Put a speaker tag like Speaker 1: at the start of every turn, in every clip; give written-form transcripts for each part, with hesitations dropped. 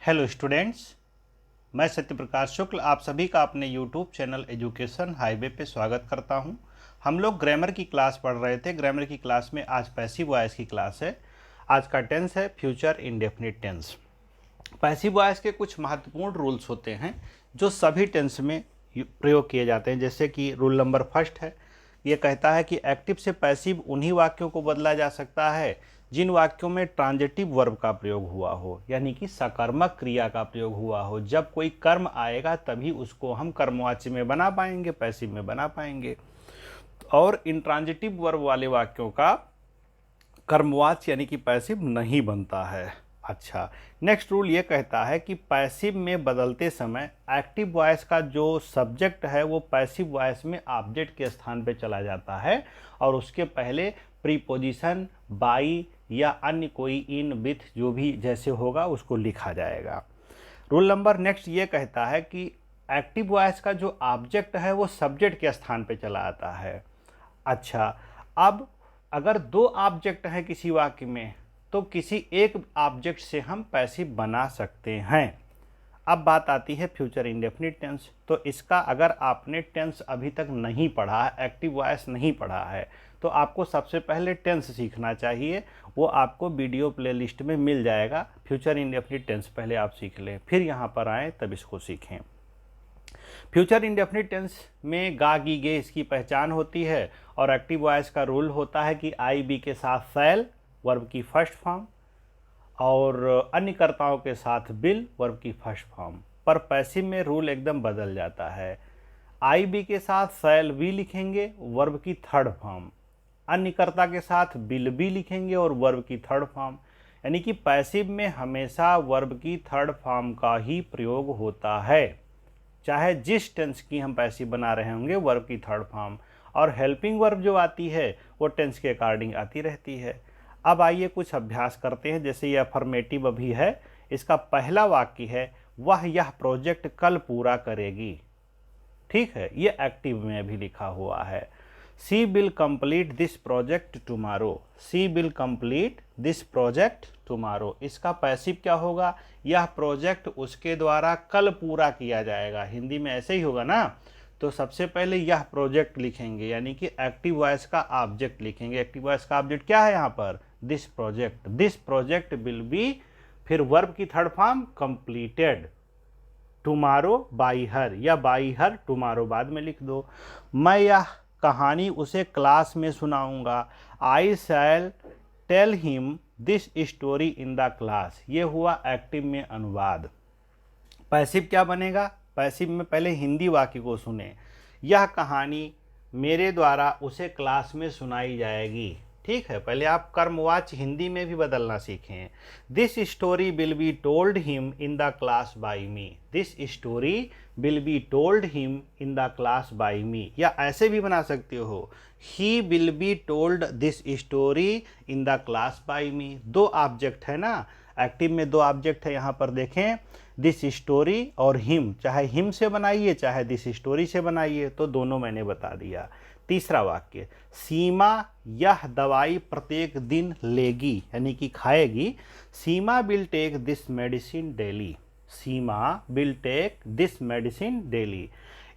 Speaker 1: Hello students, मैं सत्यप्रकाश शुक्ल आप सभी का अपने यूट्यूब चैनल एजुकेशन हाईवे पे स्वागत करता हूं। हम लोग ग्रामर की क्लास पढ़ रहे थे। ग्रामर की क्लास में आज पैसिव वॉइस की क्लास है। आज का टेंस है future indefinite tense. Passive voice के कुछ महत्वपूर्ण रूल्स होते हैं जो सभी टेंस में प्रयोग किए जाते हैं। जैसे कि रूल नंबर फर्स्ट है, ये कहता है कि एक्टिव से पैसिव उन्हीं वाक्यों को बदला जा सकता है जिन वाक्यों में ट्रांजिटिव वर्ब का प्रयोग हुआ हो, यानी कि सकर्मक क्रिया का प्रयोग हुआ हो। जब कोई कर्म आएगा तभी उसको हम कर्मवाची में बना पाएंगे, पैसिव में बना पाएंगे। और इंट्रांजिटिव वर्ब वाले वाक्यों का कर्मवाच्य यानी कि पैसिव नहीं बनता है। अच्छा, नेक्स्ट रूल ये कहता है कि पैसिव में बदलते समय एक्टिव वॉइस का जो सब्जेक्ट है वो पैसिव वॉइस में ऑब्जेक्ट के स्थान पे चला जाता है और उसके पहले प्रीपोजिशन बाई या अन्य कोई इन विथ जो भी जैसे होगा उसको लिखा जाएगा। रूल नंबर नेक्स्ट ये कहता है कि एक्टिव वॉइस का जो ऑब्जेक्ट है वो सब्जेक्ट के स्थान पे चला आता है। अच्छा, अब अगर दो ऑब्जेक्ट हैं किसी वाक्य में तो किसी एक ऑब्जेक्ट से हम पैसिव बना सकते हैं। अब बात आती है फ्यूचर इंडेफिनिट टेंस। तो इसका अगर आपने टेंस अभी तक नहीं पढ़ा है, एक्टिव वॉइस नहीं पढ़ा है, तो आपको सबसे पहले टेंस सीखना चाहिए। वो आपको वीडियो प्लेलिस्ट में मिल जाएगा। फ्यूचर इंडेफिनिट टेंस पहले आप सीख लें, फिर यहाँ पर आएँ तब इसको सीखें। फ्यूचर इंडेफिनिट टेंस में गा गी गे इसकी पहचान होती है और एक्टिव वॉइस का रूल होता है कि आई बी के साथ शैल वर्ब की फर्स्ट फॉर्म और अन्य कर्ताओं के साथ बिल वर्ब की फर्स्ट फॉर्म। पर पैसिव में रूल एकदम बदल जाता है। आई बी के साथ शैल बी लिखेंगे वर्ब की थर्ड फॉर्म, अन्य कर्ता के साथ बिल बी लिखेंगे और वर्ब की थर्ड फॉर्म। यानी कि पैसिव में हमेशा वर्ब की थर्ड फॉर्म का ही प्रयोग होता है, चाहे जिस टेंस की हम पैसिव बना रहे होंगे वर्ब की थर्ड फॉर्म। और हेल्पिंग वर्ब जो आती है वो टेंस के अकॉर्डिंग आती रहती है। अब आइए कुछ अभ्यास करते हैं। जैसे ये अफर्मेटिव अभी है, इसका पहला वाक्य है वह यह प्रोजेक्ट कल पूरा करेगी। ठीक है, ये एक्टिव में भी लिखा हुआ है। She will complete this project tomorrow. She will complete this project tomorrow. इसका पैसिव क्या होगा? यह प्रोजेक्ट उसके द्वारा कल पूरा किया जाएगा। हिंदी में ऐसे ही होगा ना। तो सबसे पहले यह प्रोजेक्ट लिखेंगे, यानी कि एक्टिव वॉइस का ऑब्जेक्ट लिखेंगे। एक्टिव वॉइस का ऑब्जेक्ट क्या है यहाँ पर? This project. This project will be, फिर वर्ब की third form completed tomorrow by her, या बाई हर टुमारो बाद में लिख दो। मैं यह कहानी उसे क्लास में सुनाऊंगा। I shall tell him this story in the class. ये हुआ एक्टिव में अनुवाद। पैसिव क्या बनेगा? पैसिव में पहले हिंदी वाक्य को सुने। यह कहानी मेरे द्वारा उसे क्लास में सुनाई जाएगी। ठीक है, पहले आप कर्मवाच्य हिंदी में भी बदलना सीखें। This story will be told him in the class by me. This story will be told him in the class by me. या ऐसे भी बना सकते हो, he will be told this story in the class by me. दो object है ना, active में दो ऑब्जेक्ट है। यहाँ पर देखें, दिस स्टोरी और हिम, चाहे हिम से बनाइए चाहे दिस स्टोरी से बनाइए, तो दोनों मैंने बता दिया। तीसरा वाक्य, सीमा यह दवाई प्रत्येक दिन लेगी यानी कि खाएगी। Seema will take this medicine daily. Seema will take this medicine daily.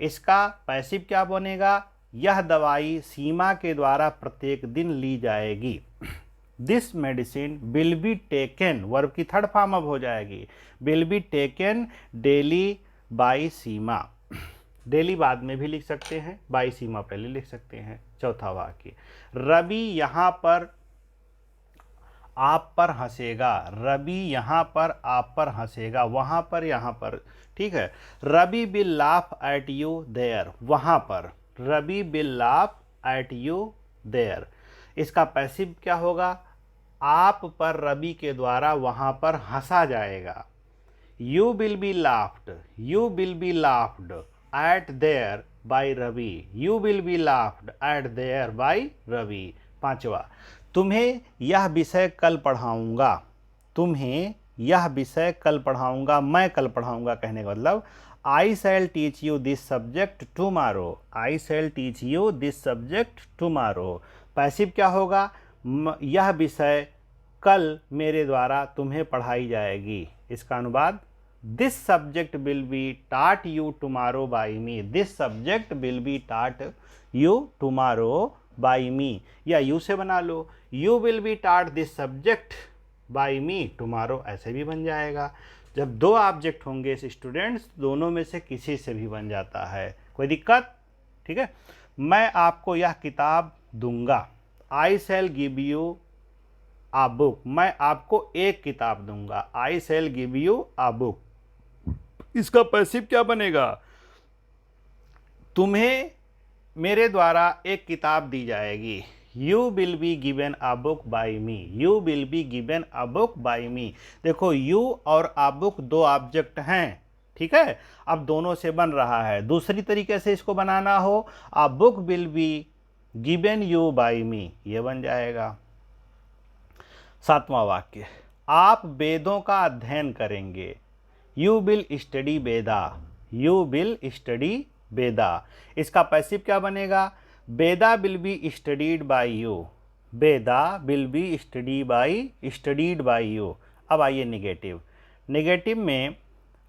Speaker 1: इसका पैसिव क्या बनेगा? यह दवाई सीमा के द्वारा प्रत्येक दिन ली जाएगी। This medicine will be taken, verb की थर्ड फॉर्म अब हो जाएगी, will be taken daily by Seema. Daily बाद में भी लिख सकते हैं, बाई सीमा पहले लिख सकते हैं। चौथा वाक्य, रवि यहाँ पर आप पर हंसेगा। रवि यहाँ पर आप पर हंसेगा, वहाँ पर यहाँ पर। ठीक है, Ravi will laugh at you there. वहाँ पर, Ravi will laugh at you there. इसका पैसिव क्या होगा? आप पर रवि के द्वारा वहाँ पर हंसा जाएगा। You will be laughed, you will be laughed at there by Ravi. You will be laughed at there by Ravi. पांचवा, तुम्हें यह विषय कल पढ़ाऊंगा। तुम्हें यह विषय कल पढ़ाऊंगा, मैं कल पढ़ाऊंगा कहने का मतलब, I shall teach you this subject tomorrow. I shall teach you this subject tomorrow. Passive क्या होगा? यह विषय कल मेरे द्वारा तुम्हें पढ़ाई जाएगी। इसका अनुवाद, this subject will be taught you tomorrow by me, this subject will be taught you tomorrow by me, या यू से बना लो, you will be taught this subject by me tomorrow, ऐसे भी बन जाएगा। जब दो ऑब्जेक्ट होंगे स्टूडेंट्स, दोनों में से किसी से भी बन जाता है, कोई दिक्कत? ठीक है। मैं आपको यह किताब दूंगा, I shall give you a book, मैं आपको एक किताब दूंगा, I shall give you a book. इसका पैसिव क्या बनेगा? तुम्हें मेरे द्वारा एक किताब दी जाएगी, you will be given a book by me, you will be given a book by me. देखो यू और अ बुक दो ऑब्जेक्ट हैं, ठीक है। अब दोनों से बन रहा है। दूसरी तरीके से इसको बनाना हो, a book will be given you by me, ये बन जाएगा। 7वां वाक्य, आप वेदों का अध्ययन करेंगे, you will study Veda, you will study Veda. इसका पैसिव क्या बनेगा? Veda will be studied by you, Veda will be studied by you. अब आइए निगेटिव। निगेटिव में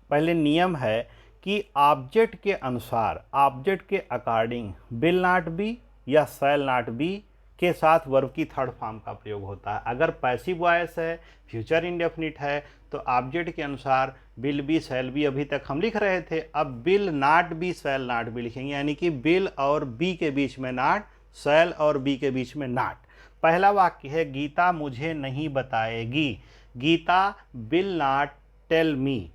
Speaker 1: पहले नियम है कि ऑब्जेक्ट के अनुसार, ऑब्जेक्ट के अकॉर्डिंग विल नॉट बी या शैल नॉट बी के साथ वर्ब की थर्ड फॉर्म का प्रयोग होता है। अगर पैसिव वॉइस है, फ्यूचर इंडेफिनिट है, तो ऑब्जेक्ट के अनुसार विल बी शैल बी अभी तक हम लिख रहे थे, अब will not B shell not B लिखेंगे, यानी कि विल और बी के बीच में नॉट, शैल और बी के बीच में नॉट। पहला वाक्य है गीता मुझे नहीं बताएगी, Geeta will not tell me,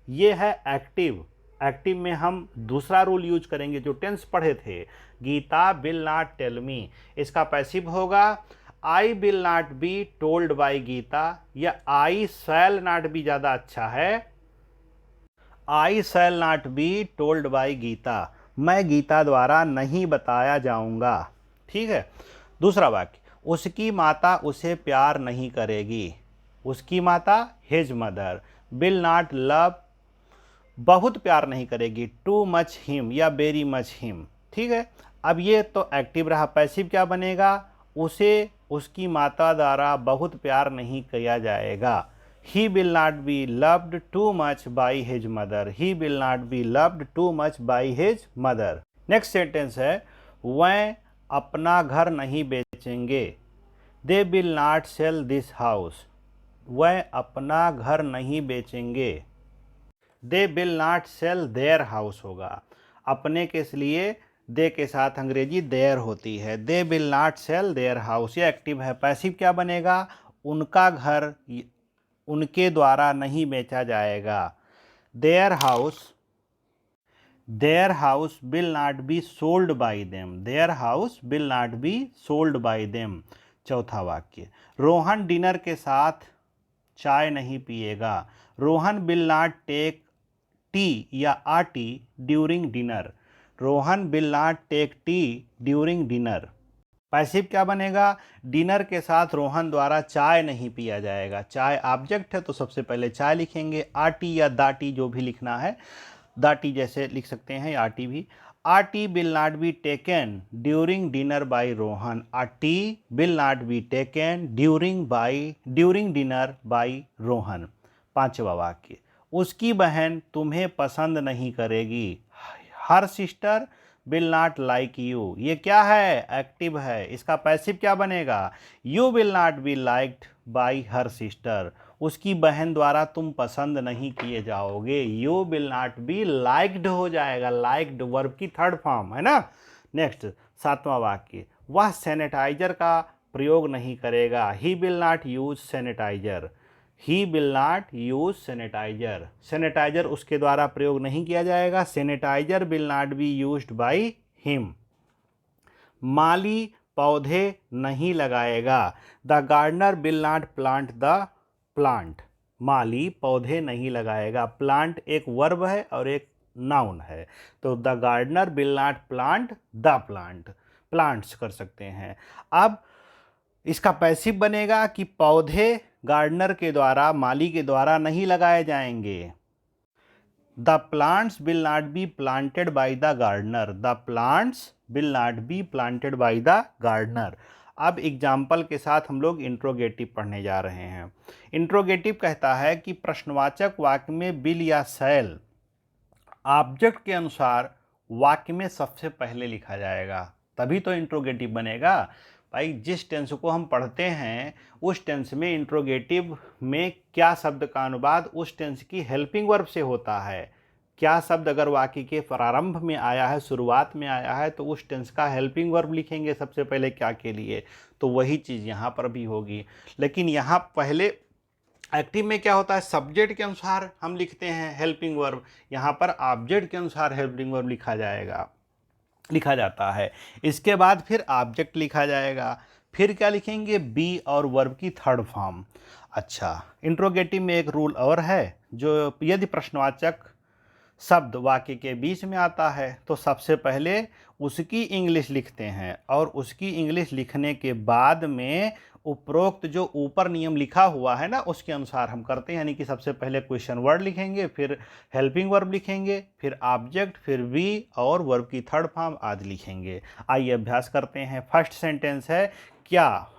Speaker 1: ये है एक्टिव। एक्टिव में हम दूसरा रूल यूज करेंगे जो टेंस पढ़े थे, Gita will not tell me. इसका पैसिव होगा I will not be told by Gita, या आई शैल नॉट बी ज़्यादा अच्छा है, I shall not be told by Gita, मैं गीता द्वारा नहीं बताया जाऊंगा। ठीक है। दूसरा वाक्य, उसकी माता उसे प्यार नहीं करेगी, उसकी माता his mother will not love, बहुत प्यार नहीं करेगी, टू मच हिम या वेरी मच हिम। ठीक है। अब ये तो एक्टिव रहा, पैसिव क्या बनेगा? उसे उसकी माता द्वारा बहुत प्यार नहीं किया जाएगा, he will not be loved too much by his mother, he will not be loved too much by his mother. Next sentence है, वह अपना घर नहीं बेचेंगे, they will not sell this house, वह अपना घर नहीं बेचेंगे, they will not sell their house होगा। अपने के लिए दे के साथ अंग्रेजी देयर होती है, they will not sell their house, ये एक्टिव है। पैसिव क्या बनेगा? उनका घर उनके द्वारा नहीं बेचा जाएगा, their house will not be sold by them, their house will not be sold by them. चौथा वाक्य, रोहन डिनर के साथ चाय नहीं पिएगा, Rohan will not take tea या a tea during dinner, Rohan will not take tea during dinner. Passive क्या बनेगा? डिनर के साथ रोहन द्वारा चाय नहीं पिया जाएगा, चाय ऑब्जेक्ट है तो सबसे पहले चाय लिखेंगे, आ टी या दा टी जो भी लिखना है, दा टी जैसे लिख सकते हैं, आ टी भी। A tea will not be taken during dinner by Rohan, a tea will not be taken during dinner by Rohan. पांचवा वाक्य, उसकी बहन तुम्हें पसंद नहीं करेगी, her sister will not like you, ये क्या है? एक्टिव है। इसका पैसिव क्या बनेगा? You will not be liked by her sister, उसकी बहन द्वारा तुम पसंद नहीं किए जाओगे, you will not be liked हो जाएगा, लाइक्ड वर्ब की थर्ड फॉर्म है ना। नेक्स्ट 7वां वाक्य, वह सैनिटाइजर का प्रयोग नहीं करेगा, he will not use sanitiser, he will not use sanitiser, sanitiser उसके द्वारा प्रयोग नहीं किया जाएगा, sanitiser will not be used by him. माली पौधे नहीं लगाएगा, the gardener will not plant the plant, माली पौधे नहीं लगाएगा, प्लांट एक वर्ब है और एक नाउन है, तो the gardener will not plant the plant, plants कर सकते हैं। अब इसका पैसिव बनेगा कि पौधे गार्डनर के द्वारा, माली के द्वारा नहीं लगाए जाएंगे, the plants will not be planted by the gardener, the plants will not be planted by the gardener. अब एग्जाम्पल के साथ हम लोग इंट्रोगेटिव पढ़ने जा रहे हैं। इंट्रोगेटिव कहता है कि प्रश्नवाचक वाक्य में बिल या शैल ऑब्जेक्ट के अनुसार वाक्य में सबसे पहले लिखा जाएगा, तभी तो इंट्रोगेटिव बनेगा। भाई जिस टेंस को हम पढ़ते हैं उस टेंस में इंट्रोगेटिव में क्या शब्द का अनुवाद उस टेंस की हेल्पिंग वर्ब से होता है। क्या शब्द अगर वाक्य के प्रारंभ में आया है, शुरुआत में आया है, तो उस टेंस का हेल्पिंग वर्ब लिखेंगे सबसे पहले क्या के लिए, तो वही चीज़ यहाँ पर भी होगी। लेकिन यहाँ पहले एक्टिव में क्या होता है, सब्जेक्ट के अनुसार हम लिखते हैं हेल्पिंग वर्ब, यहाँ पर ऑब्जेक्ट के अनुसार हेल्पिंग वर्ब लिखा जाता है। इसके बाद फिर ऑब्जेक्ट लिखा जाएगा, फिर क्या लिखेंगे, बी और वर्ब की थर्ड फॉर्म। अच्छा, इंट्रोगेटिव में एक रूल और है, जो यदि प्रश्नवाचक शब्द वाक्य के बीच में आता है तो सबसे पहले उसकी इंग्लिश लिखते हैं और उसकी इंग्लिश लिखने के बाद में उपरोक्त जो ऊपर नियम लिखा हुआ है ना उसके अनुसार हम करते हैं। यानी कि सबसे पहले क्वेश्चन वर्ड लिखेंगे, फिर हेल्पिंग वर्ब लिखेंगे, फिर ऑब्जेक्ट, फिर वी और वर्ब की थर्ड फॉर्म आदि लिखेंगे। आइए अभ्यास करते हैं। फर्स्ट सेंटेंस है, क्या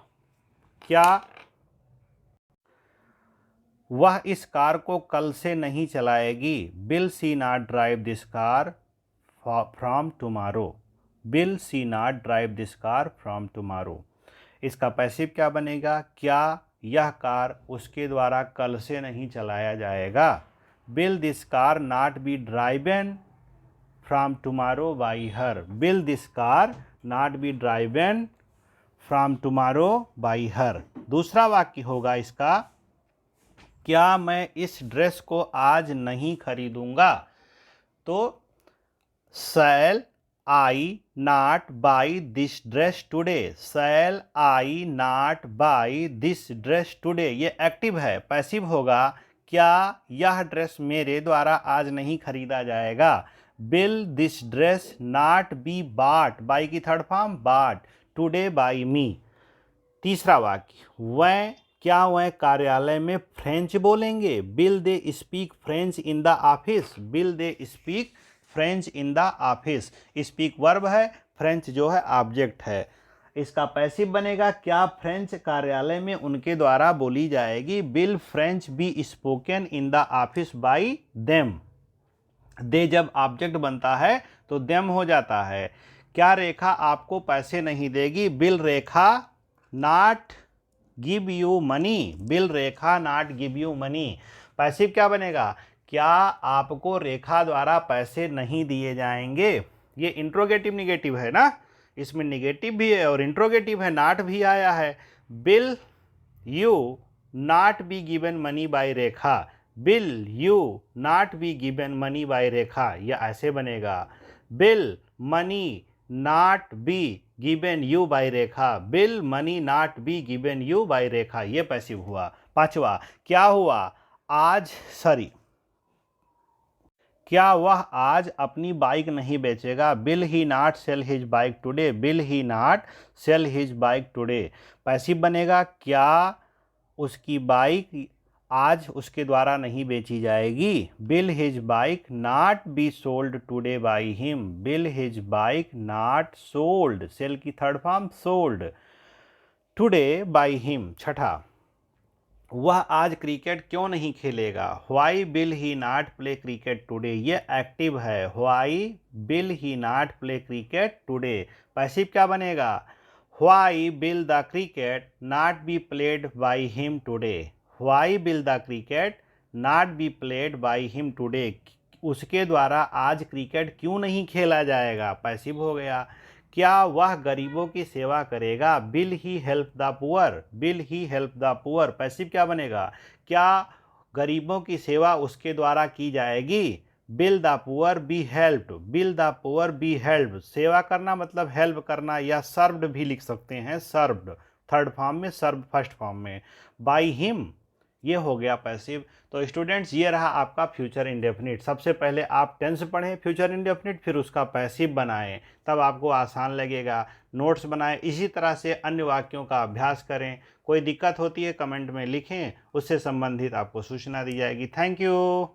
Speaker 1: वह इस कार को कल से नहीं चलाएगी। Will see not drive this car from tomorrow. Will see not drive this car from tomorrow. इसका पैसिव क्या बनेगा, क्या यह कार उसके द्वारा कल से नहीं चलाया जाएगा। Will this car not be driven from tomorrow by her. Will this car not be driven from tomorrow by her. दूसरा वाक्य होगा इसका, क्या मैं इस ड्रेस को आज नहीं खरीदूंगा। तो shall I not buy this dress today. Shall I not buy this dress today, ये एक्टिव है। पैसिव होगा, क्या यह ड्रेस मेरे द्वारा आज नहीं खरीदा जाएगा। Will this dress not be bought, buy की third form bought, today by me. तीसरा वाक्य, क्या वह कार्यालय में फ्रेंच बोलेंगे। Will they speak French in the office. Will they speak French in the office. Speak verb है, फ्रेंच जो है ऑब्जेक्ट है। इसका पैसिव बनेगा, क्या फ्रेंच कार्यालय में उनके द्वारा बोली जाएगी। Will French be spoken in the office by them. They जब ऑब्जेक्ट बनता है तो देम हो जाता है। क्या रेखा आपको पैसे नहीं देगी। Will Rekha not give you money. Will Rekha not give you money. Passive क्या बनेगा, क्या आपको रेखा द्वारा पैसे नहीं दिए जाएंगे। ये इंट्रोगेटिव निगेटिव है ना, इसमें निगेटिव भी है और इंट्रोगेटिव है, नॉट भी आया है। Will you not be given money by Rekha. Will you not be given money by Rekha, यह ऐसे बनेगा। Will money not be given you by Rekha. Will money not be given you by Rekha, ये पैसिव हुआ। पांचवा, क्या हुआ आज क्या वह आज अपनी बाइक नहीं बेचेगा। Will he not sell his bike today. Will he not sell his bike today. Passive बनेगा, क्या उसकी बाइक आज उसके द्वारा नहीं बेची जाएगी। Will his bike not be sold today by him. Will his bike not sold, sell की third form sold, today by him. छठा, वह आज क्रिकेट क्यों नहीं खेलेगा। Why will he not play cricket today, ये एक्टिव है। Why will he not play cricket today. Passive क्या बनेगा, why will the cricket not be played by him today. Why will the cricket not be played by him today, उसके द्वारा आज cricket क्यों नहीं खेला जाएगा, पैसिव हो गया। क्या वह गरीबों की सेवा करेगा। Will he help the poor. Will he help the poor. Passive क्या बनेगा, क्या गरीबों की सेवा उसके द्वारा की जाएगी। Will the poor be helped. Will the poor be helped, सेवा करना मतलब हेल्प करना, या सर्व्ड भी लिख सकते हैं, सर्व्ड थर्ड फॉर्म में, सर्व फर्स्ट फॉर्म में। बाई हिम, ये हो गया पैसिव। तो स्टूडेंट्स, ये रहा आपका फ्यूचर इंडेफिनिट। सबसे पहले आप टेंस पढ़ें फ्यूचर इंडेफिनिट, फिर उसका पैसिव बनाएं, तब आपको आसान लगेगा। नोट्स बनाएं, इसी तरह से अन्य वाक्यों का अभ्यास करें। कोई दिक्कत होती है कमेंट में लिखें, उससे संबंधित आपको सूचना दी जाएगी। Thank you.